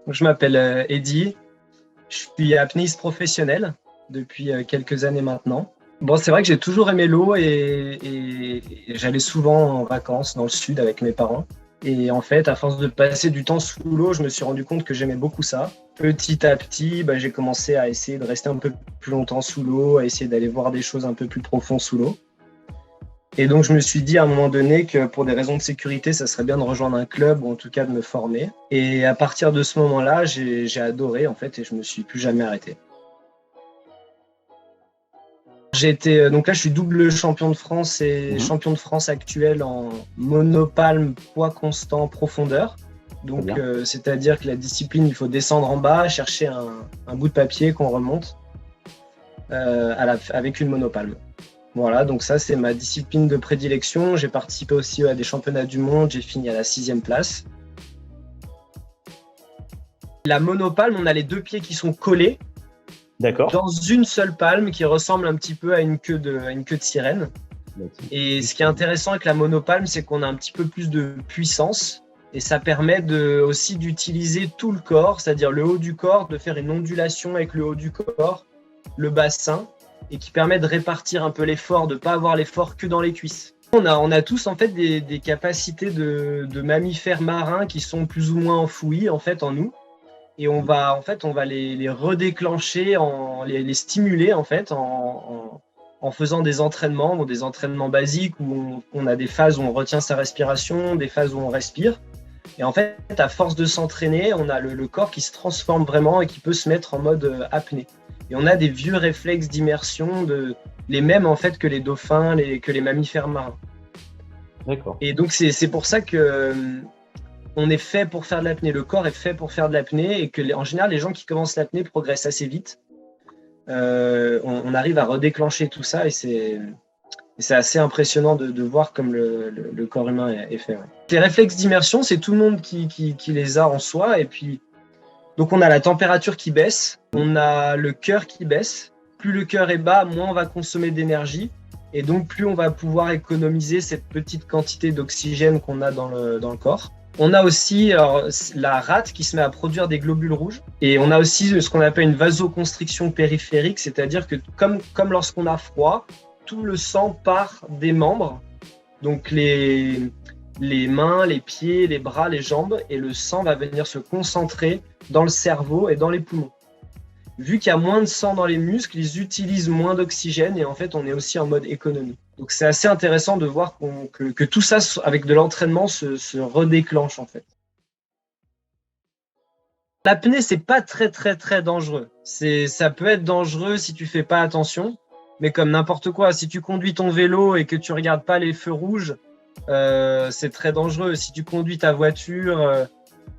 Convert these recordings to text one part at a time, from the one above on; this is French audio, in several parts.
Je m'appelle Eddy, je suis apnéiste professionnel depuis quelques années maintenant. Bon, c'est vrai que j'ai toujours aimé l'eau et j'allais souvent en vacances dans le sud avec mes parents. Et en fait, à force de passer du temps sous l'eau, je me suis rendu compte que j'aimais beaucoup ça. Petit à petit, j'ai commencé à essayer de rester un peu plus longtemps sous l'eau, à essayer d'aller voir des choses un peu plus profondes sous l'eau. Et donc, je me suis dit à un moment donné que pour des raisons de sécurité, ça serait bien de rejoindre un club ou en tout cas de me former. Et à partir de ce moment-là, j'ai adoré en fait et je me suis plus jamais arrêté. Donc là, je suis double champion de France et champion de France actuel en monopalme, poids constant, profondeur. Donc, c'est-à-dire que la discipline, il faut descendre en bas, chercher un bout de papier qu'on remonte avec une monopalme. Voilà, donc ça, c'est ma discipline de prédilection. J'ai participé aussi à des championnats du monde. J'ai fini à la 6e place. La monopalme, on a les deux pieds qui sont collés. D'accord. Dans une seule palme qui ressemble un petit peu à une queue de sirène. Et ce qui est intéressant avec la monopalme, c'est qu'on a un petit peu plus de puissance et ça permet aussi d'utiliser tout le corps, c'est-à-dire le haut du corps, de faire une ondulation avec le haut du corps, le bassin, et qui permet de répartir un peu l'effort, de ne pas avoir l'effort que dans les cuisses. On a tous en fait des capacités de mammifères marins qui sont plus ou moins enfouies en fait en nous. Et on va les redéclencher, les stimuler en fait en faisant des entraînements basiques où on a des phases où on retient sa respiration, des phases où on respire. Et en fait, à force de s'entraîner, on a le corps qui se transforme vraiment et qui peut se mettre en mode apnée. Et on a des vieux réflexes d'immersion, les mêmes en fait que les dauphins, que les mammifères marins. D'accord. Et donc c'est pour ça que on est fait pour faire de l'apnée, le corps est fait pour faire de l'apnée et que en général les gens qui commencent l'apnée progressent assez vite. On arrive à redéclencher tout ça et c'est assez impressionnant de voir comme le corps humain est fait. Ouais. Les réflexes d'immersion, c'est tout le monde qui les a en soi et puis donc on a la température qui baisse, on a le cœur qui baisse. Plus le cœur est bas, moins on va consommer d'énergie et donc plus on va pouvoir économiser cette petite quantité d'oxygène qu'on a dans le corps. On a aussi la rate qui se met à produire des globules rouges et on a aussi ce qu'on appelle une vasoconstriction périphérique, c'est-à-dire que comme lorsqu'on a froid, tout le sang part des membres, donc les mains, les pieds, les bras, les jambes, et le sang va venir se concentrer dans le cerveau et dans les poumons. Vu qu'il y a moins de sang dans les muscles, ils utilisent moins d'oxygène et en fait, on est aussi en mode économie. Donc, c'est assez intéressant de voir que tout ça, avec de l'entraînement, se redéclenche en fait. L'apnée, c'est pas très, très, très dangereux. Ça peut être dangereux si tu fais pas attention, mais comme n'importe quoi, si tu conduis ton vélo et que tu regardes pas les feux rouges, c'est très dangereux. Si tu conduis ta voiture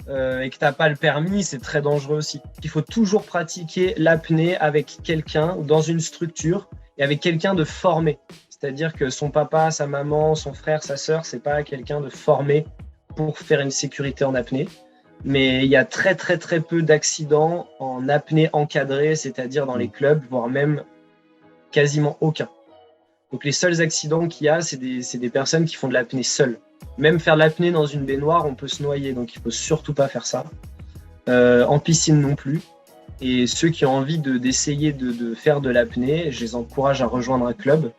et que tu n'as pas le permis, c'est très dangereux aussi. Il faut toujours pratiquer l'apnée avec quelqu'un ou dans une structure et avec quelqu'un de formé. C'est-à-dire que son papa, sa maman, son frère, sa sœur, c'est pas quelqu'un de formé pour faire une sécurité en apnée. Mais il y a très très très peu d'accidents en apnée encadrée, c'est-à-dire dans les clubs, voire même quasiment aucun. Donc les seuls accidents qu'il y a, c'est des personnes qui font de l'apnée seules. Même faire de l'apnée dans une baignoire, on peut se noyer, donc il ne faut surtout pas faire ça. En piscine non plus. Et ceux qui ont envie d'essayer de faire de l'apnée, je les encourage à rejoindre un club.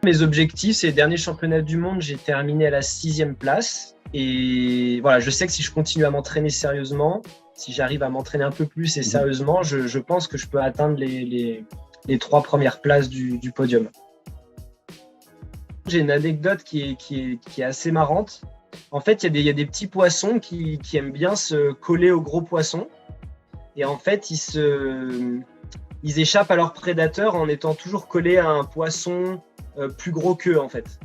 Mes objectifs, c'est les derniers championnats du monde, j'ai terminé à la 6e place. Et voilà, je sais que si je continue à m'entraîner sérieusement, si j'arrive à m'entraîner un peu plus et sérieusement, je pense que je peux atteindre les 3 premières places du podium. J'ai une anecdote qui est assez marrante. En fait, il y a des petits poissons qui aiment bien se coller aux gros poissons. Et en fait, ils échappent à leurs prédateurs en étant toujours collés à un poisson plus gros qu'eux, en fait.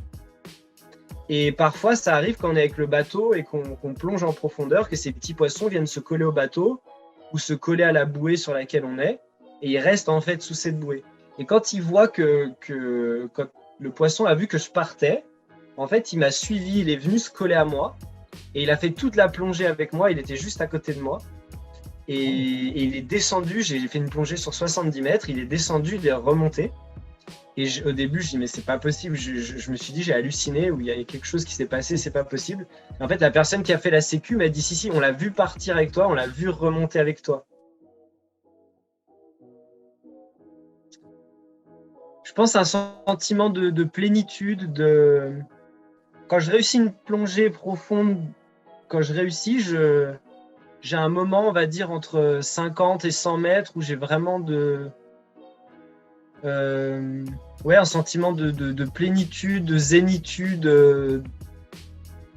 Et parfois, ça arrive quand on est avec le bateau et qu'on plonge en profondeur, que ces petits poissons viennent se coller au bateau ou se coller à la bouée sur laquelle on est. Et ils restent en fait sous cette bouée. Et quand il voit quand le poisson a vu que je partais, en fait, il m'a suivi, il est venu se coller à moi et il a fait toute la plongée avec moi. Il était juste à côté de moi et il est descendu. J'ai fait une plongée sur 70 mètres. Il est descendu, il est remonté Et au début, je dis, mais c'est pas possible. Je me suis dit, j'ai halluciné, ou il y a quelque chose qui s'est passé, c'est pas possible. Et en fait, la personne qui a fait la sécu m'a dit, si, on l'a vu partir avec toi, on l'a vu remonter avec toi. Je pense à un sentiment de plénitude. Quand je réussis une plongée profonde, quand je réussis, j'ai un moment, on va dire, entre 50 et 100 mètres où j'ai vraiment un sentiment de plénitude, de zénitude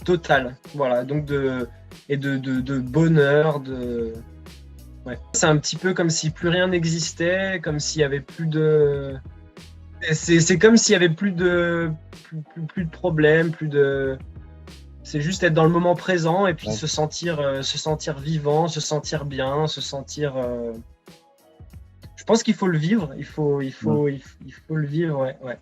totale. Voilà, donc de bonheur. Ouais. C'est un petit peu comme si plus rien n'existait, comme s'il y avait plus de. C'est comme s'il y avait plus de problèmes, C'est juste être dans le moment présent et puis se sentir vivant, se sentir bien, se sentir. Je pense qu'il faut le vivre. Il faut le vivre, ouais.